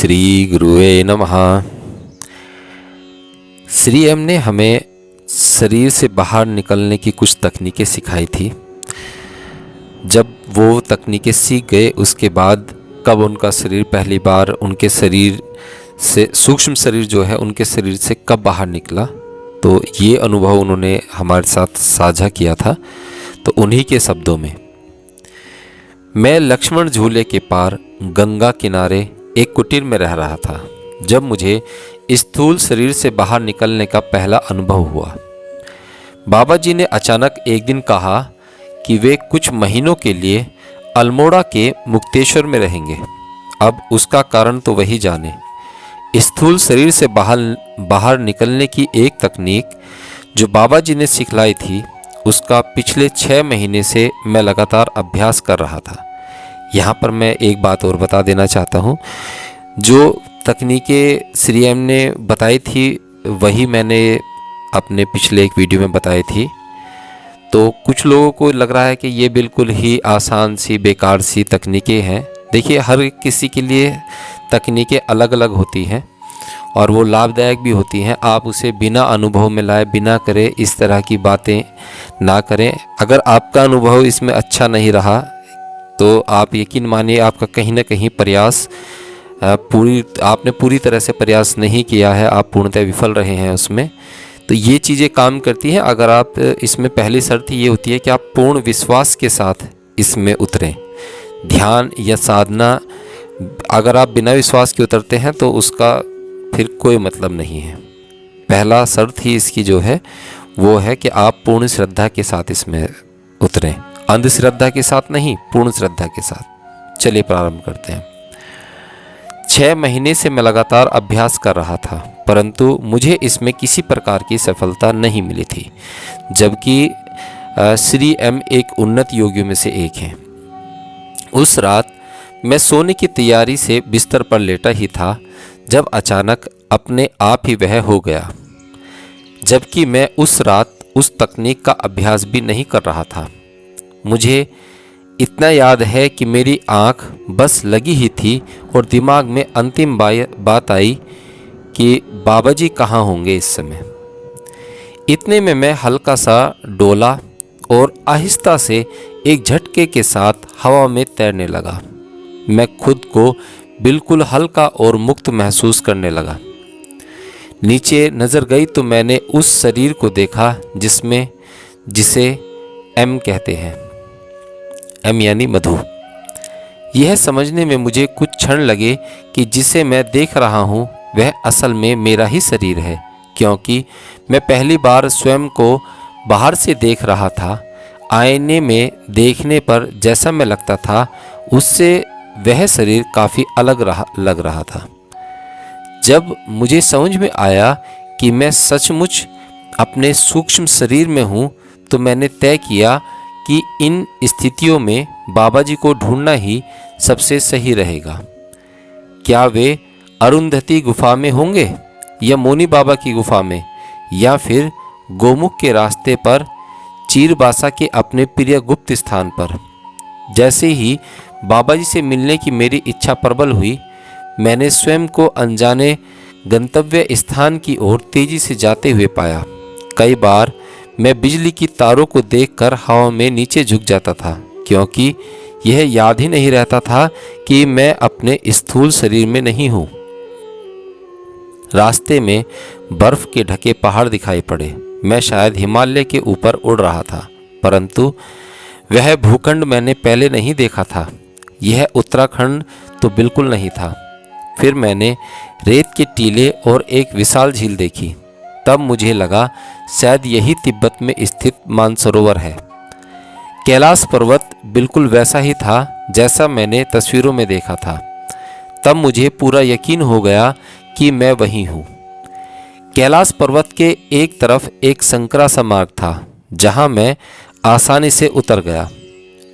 श्री गुरुवे नमः। श्री एम ने हमें शरीर से बाहर निकलने की कुछ तकनीकें सिखाई थी। जब वो तकनीकें सीख गए उसके बाद कब उनका शरीर पहली बार उनके शरीर से सूक्ष्म शरीर जो है उनके शरीर से कब बाहर निकला, तो ये अनुभव उन्होंने हमारे साथ साझा किया था। तो उन्हीं के शब्दों में, मैं लक्ष्मण झूले के पार गंगा किनारे एक कुटीर में रह रहा था जब मुझे स्थूल शरीर से बाहर निकलने का पहला अनुभव हुआ। बाबा जी ने अचानक एक दिन कहा कि वे कुछ महीनों के लिए अल्मोड़ा के मुक्तेश्वर में रहेंगे। अब उसका कारण तो वही जाने। स्थूल शरीर से बाहर निकलने की एक तकनीक जो बाबा जी ने सिखलाई थी, उसका पिछले 6 महीने से मैं लगातार अभ्यास कर रहा था। यहाँ पर मैं एक बात और बता देना चाहता हूँ। जो तकनीकें श्री एम ने बताई थी वही मैंने अपने पिछले एक वीडियो में बताई थी। तो कुछ लोगों को लग रहा है कि ये बिल्कुल ही आसान सी बेकार सी तकनीकें हैं। देखिए, हर किसी के लिए तकनीकें अलग अलग होती हैं और वो लाभदायक भी होती हैं। आप उसे बिना अनुभव में लाए, बिना करे इस तरह की बातें ना करें। अगर आपका अनुभव इसमें अच्छा नहीं रहा तो आप यकीन मानिए आपका कहीं ना कहीं प्रयास आपने पूरी तरह से प्रयास नहीं किया है, आप पूर्णतः विफल रहे हैं उसमें। तो ये चीज़ें काम करती हैं। अगर आप इसमें पहली शर्त ये होती है कि आप पूर्ण विश्वास के साथ इसमें उतरें। ध्यान या साधना अगर आप बिना विश्वास के उतरते हैं तो उसका फिर कोई मतलब नहीं है। पहला शर्त ही इसकी जो है वो है कि आप पूर्ण श्रद्धा के साथ इसमें उतरें। अंधश्रद्धा के साथ नहीं, पूर्ण श्रद्धा के साथ। चलिए प्रारंभ करते हैं। 6 महीने से मैं लगातार अभ्यास कर रहा था, परंतु मुझे इसमें किसी प्रकार की सफलता नहीं मिली थी, जबकि श्री एम एक उन्नत योगियों में से एक हैं। उस रात मैं सोने की तैयारी से बिस्तर पर लेटा ही था जब अचानक अपने आप ही वह हो गया। जबकि मैं उस रात उस तकनीक का अभ्यास भी नहीं कर रहा था। मुझे इतना याद है कि मेरी आंख बस लगी ही थी और दिमाग में अंतिम बात आई कि बाबा जी कहाँ होंगे इस समय। इतने में मैं हल्का सा डोला और आहिस्ता से एक झटके के साथ हवा में तैरने लगा। मैं खुद को बिल्कुल हल्का और मुक्त महसूस करने लगा। नीचे नज़र गई तो मैंने उस शरीर को देखा जिसे एम कहते हैं। एम यानी मधु। यह समझने में मुझे कुछ क्षण लगे कि जिसे मैं देख रहा हूँ वह असल में मेरा ही शरीर है, क्योंकि मैं पहली बार स्वयं को बाहर से देख रहा था। आईने में देखने पर जैसा मैं लगता था उससे वह शरीर काफ़ी अलग लग रहा था। जब मुझे समझ में आया कि मैं सचमुच अपने सूक्ष्म शरीर में हूँ तो मैंने तय किया कि इन स्थितियों में बाबा जी को ढूंढना ही सबसे सही रहेगा। क्या वे अरुंधति गुफा में होंगे या मोनी बाबा की गुफा में, या फिर गोमुख के रास्ते पर चीरबासा के अपने प्रिय गुप्त स्थान पर। जैसे ही बाबा जी से मिलने की मेरी इच्छा प्रबल हुई, मैंने स्वयं को अनजाने गंतव्य स्थान की ओर तेजी से जाते हुए पाया। कई बार मैं बिजली की तारों को देखकर हवा में नीचे झुक जाता था, क्योंकि यह याद ही नहीं रहता था कि मैं अपने स्थूल शरीर में नहीं हूँ। रास्ते में बर्फ के ढके पहाड़ दिखाई पड़े। मैं शायद हिमालय के ऊपर उड़ रहा था, परंतु वह भूखंड मैंने पहले नहीं देखा था। यह उत्तराखंड तो बिल्कुल नहीं था। फिर मैंने रेत के टीले और एक विशाल झील देखी। तब मुझे लगा शायद यही तिब्बत में स्थित मानसरोवर है। कैलाश पर्वत बिल्कुल वैसा ही था जैसा मैंने तस्वीरों में देखा था। तब मुझे पूरा यकीन हो गया कि मैं वहीं हूँ। कैलाश पर्वत के एक तरफ एक संकरा सा मार्ग था जहाँ मैं आसानी से उतर गया।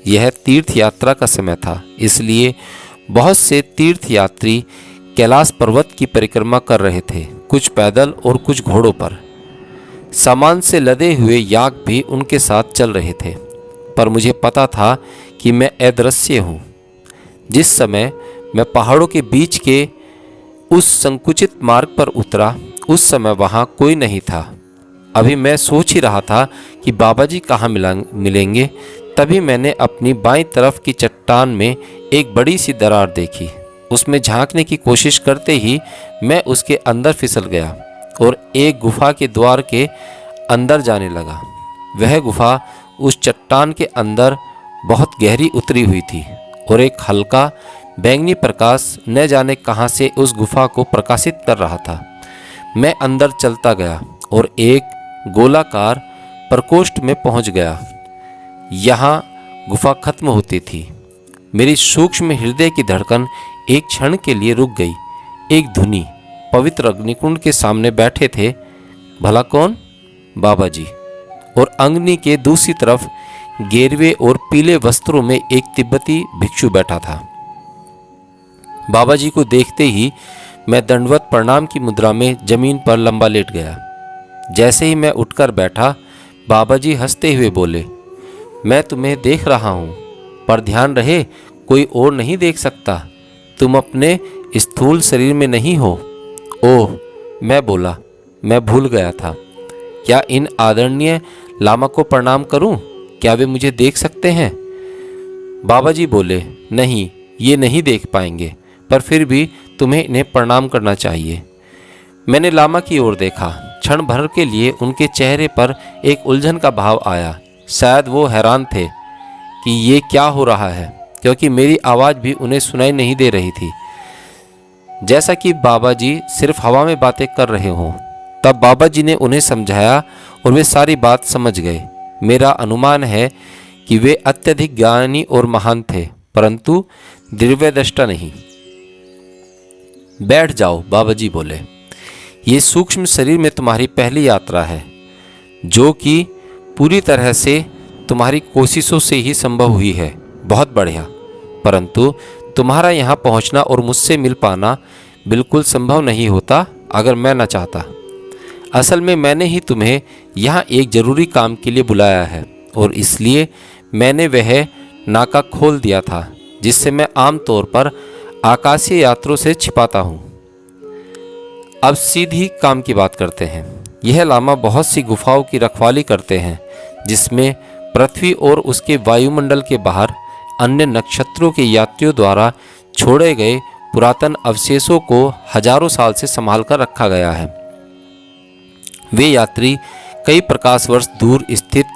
यह तीर्थ यात्रा का समय था, इसलिए बहुत से तीर्थ यात्री कैलाश पर्वत की परिक्रमा कर रहे थे, कुछ पैदल और कुछ घोड़ों पर। सामान से लदे हुए याक भी उनके साथ चल रहे थे, पर मुझे पता था कि मैं अदृश्य हूँ। जिस समय मैं पहाड़ों के बीच के उस संकुचित मार्ग पर उतरा। उस समय वहाँ कोई नहीं था। अभी मैं सोच ही रहा था कि बाबा जी कहाँ मिलेंगे, तभी मैंने अपनी बाईं तरफ की चट्टान में एक बड़ी सी दरार देखी। उसमें झांकने की कोशिश करते ही मैं उसके अंदर फिसल गया और एक गुफा के द्वार के अंदर जाने लगा। वह गुफा उस चट्टान के अंदर बहुत गहरी उतरी हुई थी और एक हल्का बैंगनी प्रकाश न जाने कहाँ से उस गुफा को प्रकाशित कर रहा था। मैं अंदर चलता गया और एक गोलाकार प्रकोष्ठ में पहुंच गया। यहाँ गुफा खत्म होती थी। मेरी सूक्ष्म हृदय की धड़कन एक क्षण के लिए रुक गई। एक धुनी पवित्र अग्निकुंड के सामने बैठे थे। भला कौन? बाबा जी। और अग्नि के दूसरी तरफ गेरवे और पीले वस्त्रों में एक तिब्बती भिक्षु बैठा था। बाबा जी को देखते ही मैं दंडवत प्रणाम की मुद्रा में जमीन पर लंबा लेट गया। जैसे ही मैं उठकर बैठा, बाबा जी हंसते हुए बोले, मैं तुम्हें देख रहा हूँ, पर ध्यान रहे कोई और नहीं देख सकता। तुम अपने स्थूल शरीर में नहीं हो। ओह, मैं बोला, मैं भूल गया था। क्या इन आदरणीय लामा को प्रणाम करूं? क्या वे मुझे देख सकते हैं? बाबा जी बोले, नहीं, ये नहीं देख पाएंगे, पर फिर भी तुम्हें इन्हें प्रणाम करना चाहिए। मैंने लामा की ओर देखा। क्षण भर के लिए उनके चेहरे पर एक उलझन का भाव आया। शायद वो हैरान थे कि ये क्या हो रहा है, क्योंकि मेरी आवाज़ भी उन्हें सुनाई नहीं दे रही थी, जैसा कि बाबा जी सिर्फ हवा में बातें कर रहे हों। तब बाबा जी ने उन्हें समझाया और वे सारी बात समझ गए। मेरा अनुमान है कि वे अत्यधिक ज्ञानी और महान थे, परंतु दिव्यदृष्टा नहीं। बैठ जाओ, बाबा जी बोले। ये सूक्ष्म शरीर में तुम्हारी पहली यात्रा है, जो कि पूरी तरह से तुम्हारी कोशिशों से ही संभव हुई है। बहुत बढ़िया। परंतु तुम्हारा यहाँ पहुँचना और मुझसे मिल पाना बिल्कुल संभव नहीं होता अगर मैं न चाहता। असल में मैंने ही तुम्हें यहाँ एक ज़रूरी काम के लिए बुलाया है और इसलिए मैंने वह नाका खोल दिया था जिससे मैं आमतौर पर आकाशीय यात्रों से छिपाता हूँ। अब सीधी काम की बात करते हैं। यह लामा बहुत सी गुफाओं की रखवाली करते हैं, जिसमें पृथ्वी और उसके वायुमंडल के बाहर अन्य नक्षत्रों के यात्रियों द्वारा छोड़े गए पुरातन अवशेषों को हजारों साल से संभाल कर रखा गया है। वे यात्री कई प्रकाश वर्ष दूर स्थित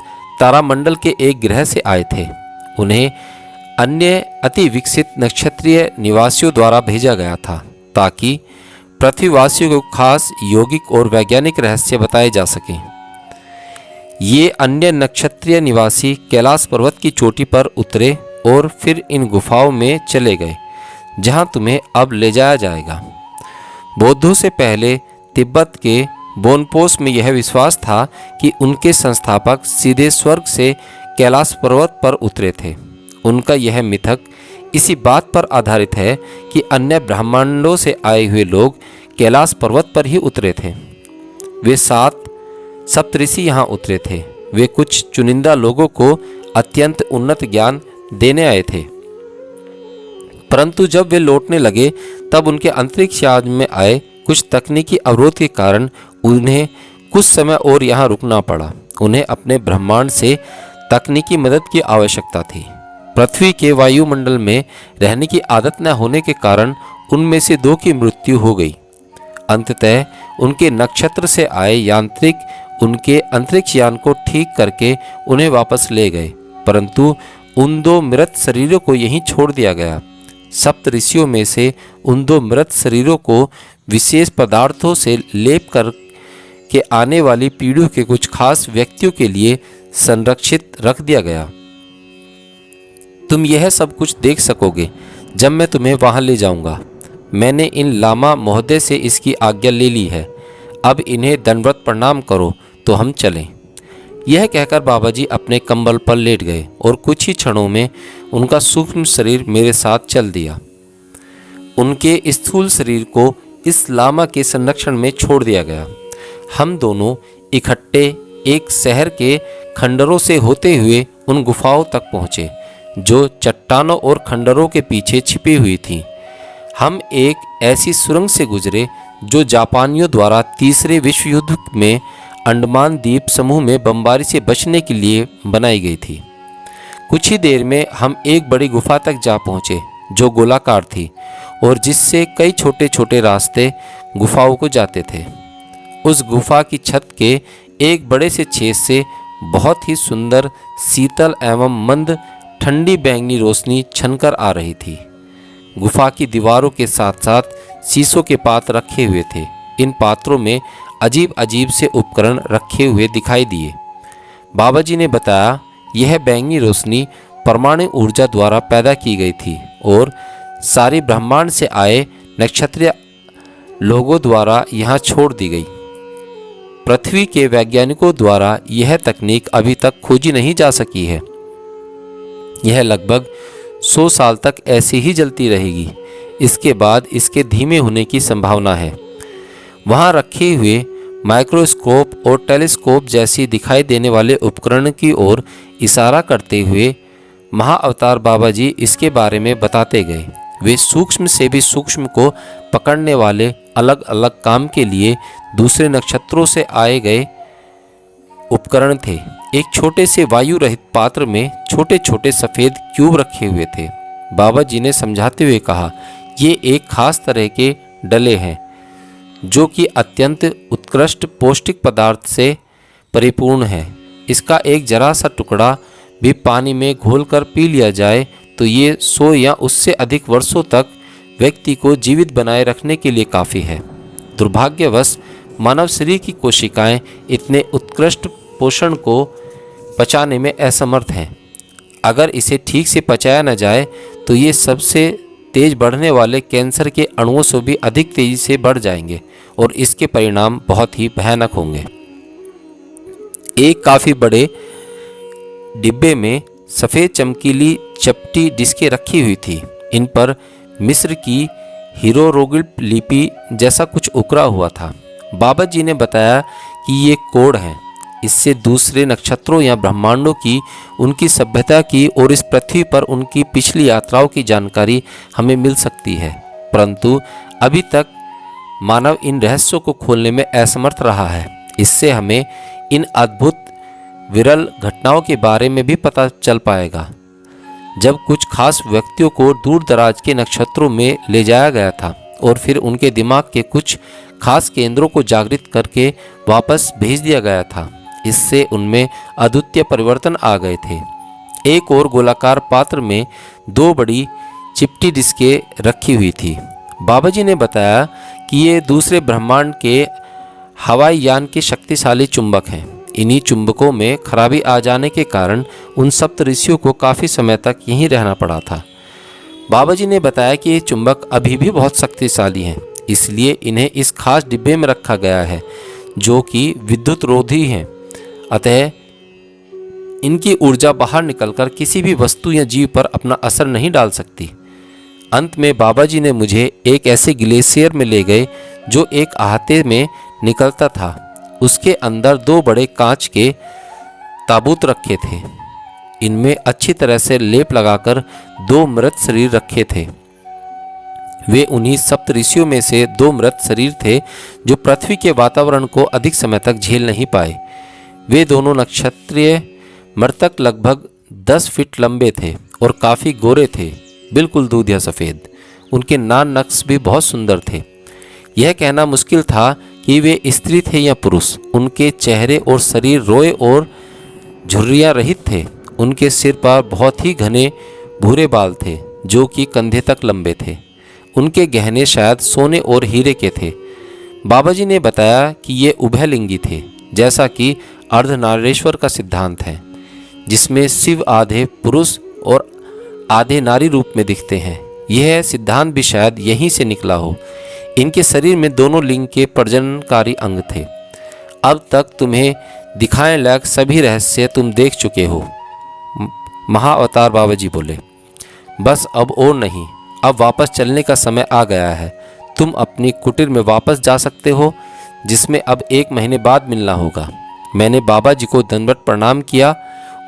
तारामंडल के एक ग्रह से आए थे। उन्हें अन्य अति विकसित नक्षत्रीय निवासियों द्वारा भेजा गया था ताकि पृथ्वीवासियों को खास यौगिक और वैज्ञानिक रहस्य बताए जा सकें। ये अन्य नक्षत्रीय निवासी कैलाश पर्वत की चोटी पर उतरे और फिर इन गुफाओं में चले गए जहां तुम्हें अब ले जाया जाएगा। बौद्धों से पहले तिब्बत के बोनपोस में यह विश्वास था कि उनके संस्थापक सीधे स्वर्ग से कैलाश पर्वत पर उतरे थे। उनका यह मिथक इसी बात पर आधारित है कि अन्य ब्रह्मांडों से आए हुए लोग कैलाश पर्वत पर ही उतरे थे। वे 7 सप्तऋषि यहाँ उतरे थे। वे कुछ चुनिंदा लोगों को अत्यंत उन्नत ज्ञान देने आए थे, परंतु जब वे लौटने लगे तब उनके अंतरिक्ष यान में आए कुछ तकनीकी अवरोध के कारण उन्हें कुछ समय और यहाँ रुकना पड़ा। उन्हें अपने ब्रह्मांड से तकनीकी मदद की आवश्यकता थी। पृथ्वी के वायुमंडल में रहने की आदत न होने के कारण उनमें से 2 की मृत्यु हो गई। अंततः उनके नक्षत्र से आए यांत्रिक उनके अंतरिक्ष यान को ठीक करके उन्हें वापस ले गए, परंतु उन 2 मृत शरीरों को यहीं छोड़ दिया गया। सप्त ऋषियों में से उन 2 मृत शरीरों को विशेष पदार्थों से लेप कर के आने वाली पीढ़ियों के कुछ खास व्यक्तियों के लिए संरक्षित रख दिया गया। तुम यह सब कुछ देख सकोगे जब मैं तुम्हें वहां ले जाऊंगा। मैंने इन लामा महोदय से इसकी आज्ञा ले ली है। अब इन्हें दंडवत प्रणाम करो तो हम चलें। यह कहकर बाबा जी अपने कंबल पर लेट गए और कुछ ही क्षणों में उनका सूक्ष्म शरीर मेरे साथ चल दिया। उनके स्थूल शरीर को इस लामा के संरक्षण में छोड़ दिया गया। हम दोनों इकट्ठे एक शहर के खंडरों से होते हुए उन गुफाओं तक पहुँचे जो चट्टानों और खंडरों के पीछे छिपी हुई थी। हम एक ऐसी सुरंग से गुजरे जो जापानियों द्वारा तीसरे विश्व युद्ध में अंडमान द्वीप समूह में बमबारी से बचने के लिए बनाई गई थी। कुछ ही देर में हम एक बड़ी गुफा तक जा पहुँचे जो गोलाकार थी और जिससे कई छोटे छोटे रास्ते गुफाओं को जाते थे। उस गुफा की छत के एक बड़े से छेद से बहुत ही सुंदर शीतल एवं मंद ठंडी बैंगनी रोशनी छनकर आ रही थी। गुफा की दीवारों के साथ साथ शीशों के पात्र रखे हुए थे। इन पात्रों में अजीब अजीब से उपकरण रखे हुए दिखाई दिए। बाबा जी ने बताया यह बैंगनी रोशनी परमाणु ऊर्जा द्वारा पैदा की गई थी और सारी ब्रह्मांड से आए नक्षत्रीय लोगों द्वारा यहाँ छोड़ दी गई। पृथ्वी के वैज्ञानिकों द्वारा यह तकनीक अभी तक खोजी नहीं जा सकी है। यह लगभग 100 साल तक ऐसे ही जलती रहेगी। इसके बाद इसके धीमे होने की संभावना है। वहाँ रखे हुए माइक्रोस्कोप और टेलीस्कोप जैसी दिखाई देने वाले उपकरण की ओर इशारा करते हुए महाअवतार बाबा जी इसके बारे में बताते गए। वे सूक्ष्म से भी सूक्ष्म को पकड़ने वाले अलग अलग काम के लिए दूसरे नक्षत्रों से आए गए उपकरण थे। एक छोटे से वायु रहित पात्र में छोटे छोटे सफ़ेद क्यूब रखे हुए थे। बाबा जी ने समझाते हुए कहा, ये एक खास तरह के डले हैं जो कि अत्यंत उत्कृष्ट पौष्टिक पदार्थ से परिपूर्ण है। इसका एक जरा सा टुकड़ा भी पानी में घोलकर पी लिया जाए तो ये 100 या उससे अधिक वर्षों तक व्यक्ति को जीवित बनाए रखने के लिए काफ़ी है। दुर्भाग्यवश मानव शरीर की कोशिकाएं इतने उत्कृष्ट पोषण को पचाने में असमर्थ हैं। अगर इसे ठीक से पचाया न जाए तो ये सबसे तेज बढ़ने वाले कैंसर के अणुओं से भी अधिक तेजी से बढ़ जाएंगे और इसके परिणाम बहुत ही भयानक होंगे। एक काफ़ी बड़े डिब्बे में सफ़ेद चमकीली चपटी डिस्कें रखी हुई थी। इन पर मिस्र की हीरोग्लिफ लिपि जैसा कुछ उकरा हुआ था। बाबा जी ने बताया कि ये कोड हैं। इससे दूसरे नक्षत्रों या ब्रह्मांडों की, उनकी सभ्यता की और इस पृथ्वी पर उनकी पिछली यात्राओं की जानकारी हमें मिल सकती है। परंतु अभी तक मानव इन रहस्यों को खोलने में असमर्थ रहा है। इससे हमें इन अद्भुत विरल घटनाओं के बारे में भी पता चल पाएगा। जब कुछ खास व्यक्तियों को दूर दराज के नक्षत्रों में ले जाया गया था और फिर उनके दिमाग के कुछ खास केंद्रों को जागृत करके वापस भेज दिया गया था। इससे उनमें अद्वितीय परिवर्तन आ गए थे। एक और गोलाकार पात्र में 2 बड़ी चिपटी डिस्कें रखी हुई थी। बाबा जी ने बताया कि ये दूसरे ब्रह्मांड के हवाई यान के शक्तिशाली चुंबक हैं। इन्हीं चुंबकों में खराबी आ जाने के कारण उन सप्तऋषियों को काफ़ी समय तक यहीं रहना पड़ा था। बाबा जी ने बताया कि ये चुंबक अभी भी बहुत शक्तिशाली हैं, इसलिए इन्हें इस खास डिब्बे में रखा गया है जो कि विद्युत रोधी हैं। अतः इनकी ऊर्जा बाहर निकलकर किसी भी वस्तु या जीव पर अपना असर नहीं डाल सकती। अंत में बाबा जी ने मुझे एक ऐसे ग्लेशियर में ले गए जो एक अहाते में निकलता था। उसके अंदर 2 बड़े कांच के ताबूत रखे थे। इनमें अच्छी तरह से लेप लगाकर 2 मृत शरीर रखे थे। वे उन्हीं सप्तऋषियों में से 2 मृत शरीर थे जो पृथ्वी के वातावरण को अधिक समय तक झेल नहीं पाए। वे दोनों नक्षत्रीय मृतक लगभग 10 फीट लंबे थे और काफ़ी गोरे थे, बिल्कुल दूधिया सफ़ेद। उनके नाक नक्श भी बहुत सुंदर थे। यह कहना मुश्किल था कि वे स्त्री थे या पुरुष। उनके चेहरे और शरीर रोए और झुर्रियाँ रहित थे। उनके सिर पर बहुत ही घने भूरे बाल थे जो कि कंधे तक लंबे थे। उनके गहने शायद सोने और हीरे के थे। बाबा जी ने बताया कि ये उभयलिंगी थे, जैसा कि अर्धनारीश्वर का सिद्धांत है, जिसमें शिव आधे पुरुष और आधे नारी रूप में दिखते हैं। यह सिद्धांत भी शायद यहीं से निकला हो। इनके शरीर में दोनों लिंग के प्रजननकारी अंग थे। अब तक तुम्हें दिखाने लायक सभी रहस्य तुम देख चुके हो, महाअवतार बाबा जी बोले। बस अब और नहीं, अब वापस चलने का समय आ गया है। तुम अपनी कुटीर में वापस जा सकते हो, जिसमें अब 1 महीने बाद मिलना होगा। मैंने बाबा जी को दंडवत प्रणाम किया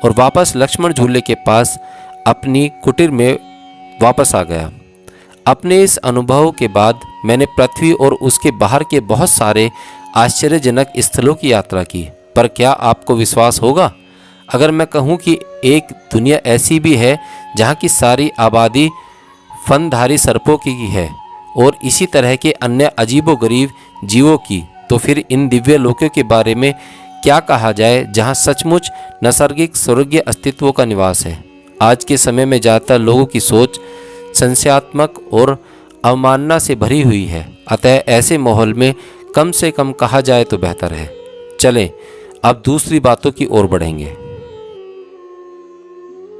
और वापस लक्ष्मण झूले के पास अपनी कुटीर में वापस आ गया। अपने इस अनुभव के बाद मैंने पृथ्वी और उसके बाहर के बहुत सारे आश्चर्यजनक स्थलों की यात्रा की, पर क्या आपको विश्वास होगा अगर मैं कहूँ कि एक दुनिया ऐसी भी है जहाँ की सारी आबादी फनधारी सर्पों की है और इसी तरह के अन्य अजीबोगरीब जीवों की। तो फिर इन दिव्य लोकों के बारे में क्या कहा जाए जहाँ सचमुच नैसर्गिक स्वर्गीय अस्तित्वों का निवास है। आज के समय में ज़्यादातर लोगों की सोच संशयात्मक और अवमानना से भरी हुई है, अतः ऐसे माहौल में कम से कम कहा जाए तो बेहतर है। चलें अब दूसरी बातों की ओर बढ़ेंगे।